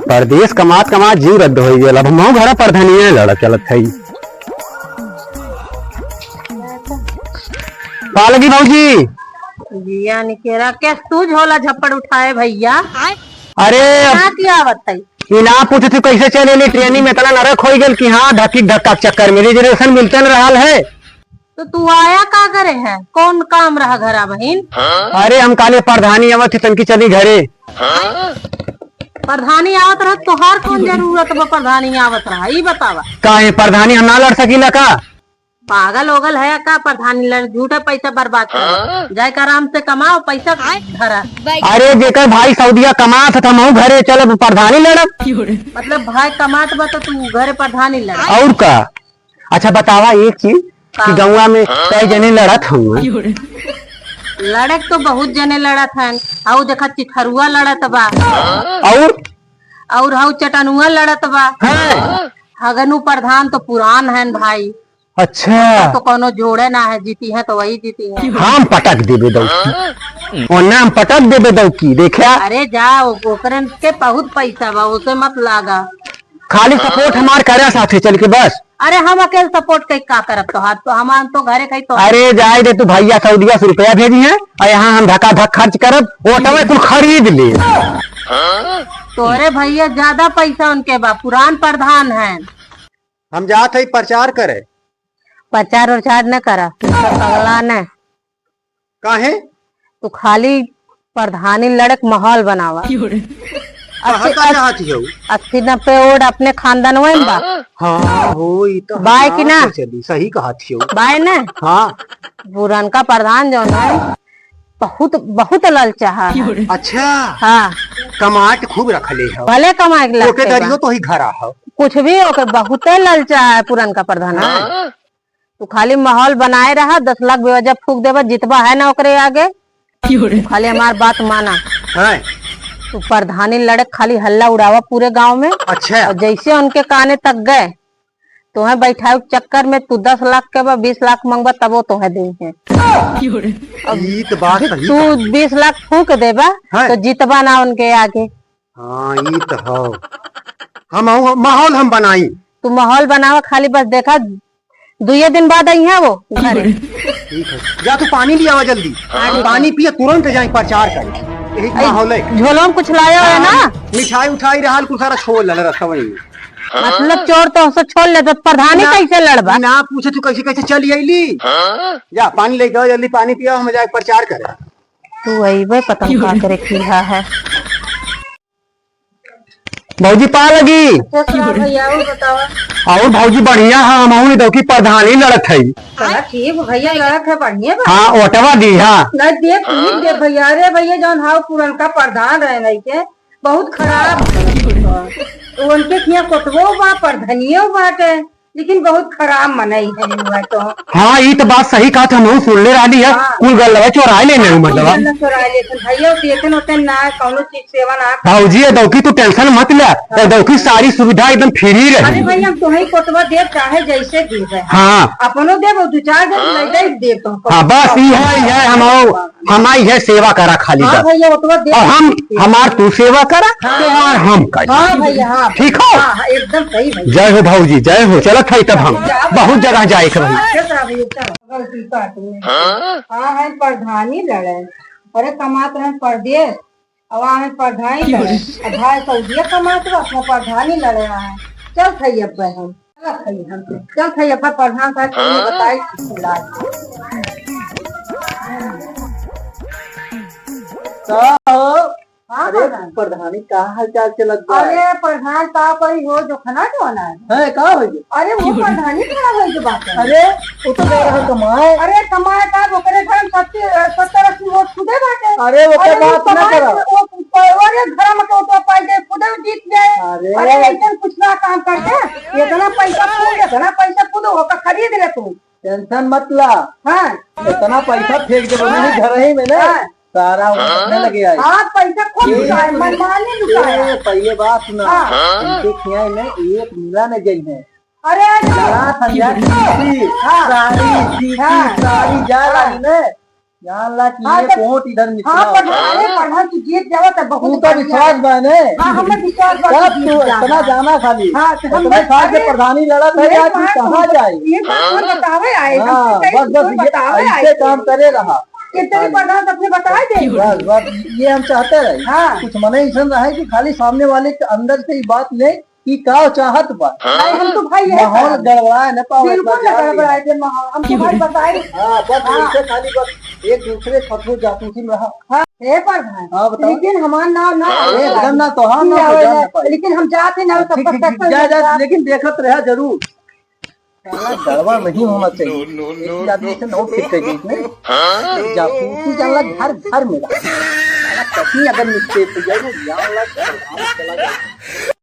परदेश कमात कमात जीव रद्द हो गया। अब हम घर प्रधानिया लड़ा चलत है। लगी भौजी भैया निकेरा क्या तू झोला झप्पड़ उठाए भैया। अरे क्या आवत है ना पूछे तू कैसे चले ट्रेनिंग में इतना नरक हो गया कि हाँ ढकी धक्का चक्कर में रिजर्वेशन मिलते रहा है। तो तू आया का करे है कौन काम रहा घरा बहन। अरे हम काले प्रधानी आवत थी तनकी चली घरे। प्रधानी आवत रहा तोहार कौन जरूरत बा प्रधानी आवत रहा ई बतावा। काहे प्रधानी हम ना लड़ सकीला का। पागल ओगल है का प्रधानी लड़ झूठे पैसा बर्बाद कर जाए का आराम से कमाओ पैसा धरा। अरे जेकर भाई सऊदिया कमात था हम घरे चल प्रधानी लड़ब। मतलब भाई कमात बा तो तू घरे प्रधानी लड़ और का। अच्छा बतावा एक चीज कि गौवा में कई जने लड़त हूँ। लड़क तो बहुत जने लड़त है हाउ देखा चिथरुआ लड़त बा और हाउ चटनुआ लड़त बा। हगनु प्रधान तो पुरान है भाई। अच्छा तो कोनो जोड़े ना है जीती है तो वही जीती है। हम पटक देबे दौकी और नाम पटक देबे दौकी देखा। अरे जाओ ओकरन के बहुत पैसा बा उसे मत लागा। खाली सपोर्ट हमार करे साथे चल के बस। अरे हम अकेले सपोर्ट कई का करब तो हाथ तो हम तो घरे कई तो। अरे जाए दे तू भैया सऊदिया से रुपया भेजी है और यहाँ हम धक्का धक खर्च करब ओटवा कुल खरीद ले। तोरे भैया ज्यादा पैसा उनके बा पुरान प्रधान है। हम जात है प्रचार करे। प्रचार उचार न करा पगला न काहे तू खाली प्रधानी लड़क माहौल बनावा। 80-90 ओड अपने खानदान में बा। हाँ होई तो बाय की ना सही कहा थी बाय न। हाँ पुरान का प्रधान जो है बहुत बहुत ललचा है। अच्छा हाँ कमाट खूब रखले है भले कमाए तो ही घर है कुछ भी ओके बहुत ललचा है पुरान का प्रधान। तू खाली माहौल बनाए रहा 10 लाख बेवजह फूक देवा जितबा है ना ओकरे आगे। खाली हमार बात माना है। तू प्रधानी लड़क खाली हल्ला उड़ावा पूरे गांव में। अच्छा और जैसे उनके काने तक गए तुम्हें बैठाए चक्कर में तू 10 लाख के बाद 20 लाख मांगबा तब वो तुम्हें देंगे। तू 20 लाख फूक देबा तो जितबा ना उनके आगे। हाँ ये तो हो हम माहौल हम बनाई। तू माहौल बनावा खाली बस देखा 2 दिन बाद आई है वो घरे। ठीक है जा तू पानी लिया आवा जल्दी। पानी पिया तुरंत जाए प्रचार करे यही माहौल है। झोलों में कुछ लाया है ना मिठाई उठाई रहा कुछ सारा छोड़ ले रसवई। मतलब चोर तो उसे छोड़ ले तो प्रधानी कैसे लड़बा। ना पूछे तू कैसे कैसे चली आईली। जा पानी लेके आओ जल्दी पानी पिया हम जाए प्रचार करे। तू वही भाई पता क्या करे खीहा है। भौजी पा लगी भैया और भौजी बढ़िया है हम दौकी प्रधानी लड़त है। ठीक भैया लड़क है बढ़िया। हाँ ओटवा दी हाँ दे भैया। अरे भैया जौन हाउ पुरान का प्रधान रहे के बहुत खराब उनके किया कोटवो बा प्रधानियों बाटे लेकिन बहुत खराब मनाई है तो। हाँ ये तो बात सही कहा था हम सुन ले रही है। कुल गल चोराए लेने मतलब चोराए ले भैया देते होते ना कौनो चीज सेवा ना। भौजी दौकी तू टेंशन मत ले दौकी सारी सुविधा एकदम फ्री रहे। अरे भैया हम तुम्हें कोटवा दे चाहे जैसे दे। हाँ अपनो देव 2-4 दिन ले दे तो। हाँ बस ये हमारी है सेवा करा खाली। हाँ भैया और हम हमार तू सेवा करा त्योहार हम कर। हाँ भैया हाँ ठीक हो एकदम सही भैया। जय हो भौजी जय हो। चलो खाई तब हम बहुत जगह जाए के हाँ है प्रधानी लड़े। अरे कमात रहे परदेश अब है प्रधानी लड़े भाई सऊदिया कमात रहे अपना प्रधानी लड़े है। चल खाइए हम चल खाइए प्रधान साहब बताई। अरे प्रधानी का हाल चाल चलत बा। अरे प्रधान का कोई हो जो खाना होना है का हो। अरे वो प्रधानी खड़ा हो जो बात है। अरे वो तो दे रहा कमाए। अरे कमाए का ओकरे घर 70-80 वोट खुदे बाटे। अरे वो क्या बात ना करो। अरे घर में तो पैसे खुदे जीत जाए। अरे लेकिन कुछ ना काम करके इतना पैसा खुद होकर खरीद ले तू। टेंशन मत ला। हाँ इतना पैसा फेंक दे नहीं घर ही में ना सारा लगे आई। हाँ पैसा खुद मनमानी लुटाया। पहले बात सुना इनके खियाई में एक मिला न गई है। अरे सारी जा रही है जान ला कि हाँ, ये तो- कोट इधर हाँ मिचला प्रधान तू जीत जाओ तो तू बहुत तो विश्वास बने हाँ हमें विश्वास बा सब तू तू जीत इतना जाएगा। जाना खाली हाँ तो हम इतने साल से अरे, प्रधानी लड़ा था ये आज तू बात कहाँ तुम- जाए ये बात कौन बतावे आए हाँ हमसे कहीं बस बस कौन बतावे ये आए ऐसे काम करे रहा कितने प्रधान सबने बताए दे बस बस ये हम चाहते रहे हाँ कुछ मने ऐसा रहे कि खाली सामने वाले के अंदर से ही बात नहीं कि का चाहत बा भाई हम तो भाई यही माहौल करेंगे। गड़बड़ाए न पाओ बिल्कुल इतना न जान गड़बड़ाए थे माहौल हम तो भाई बताए हाँ बस हाँ। ऐसे खाली बस एक दूसरे खतरो जासूसी में रहा हाँ हे प्रधान हाँ बताओ लेकिन हमारा नाम ना एकदम ना तो हाँ ना तो जान ना पाए लेकिन हम जाते ना सब ठीक ठीक जा जा लेकिन देखत रहा जरूर साला गड़बड़ नहीं होना चाहिए एक ही आदमी से नोट ठीक कर गई जासूसी जानला घर घर में रहा साला कहीं अगर मिस्टेक हो जाए ना जानला चला जाए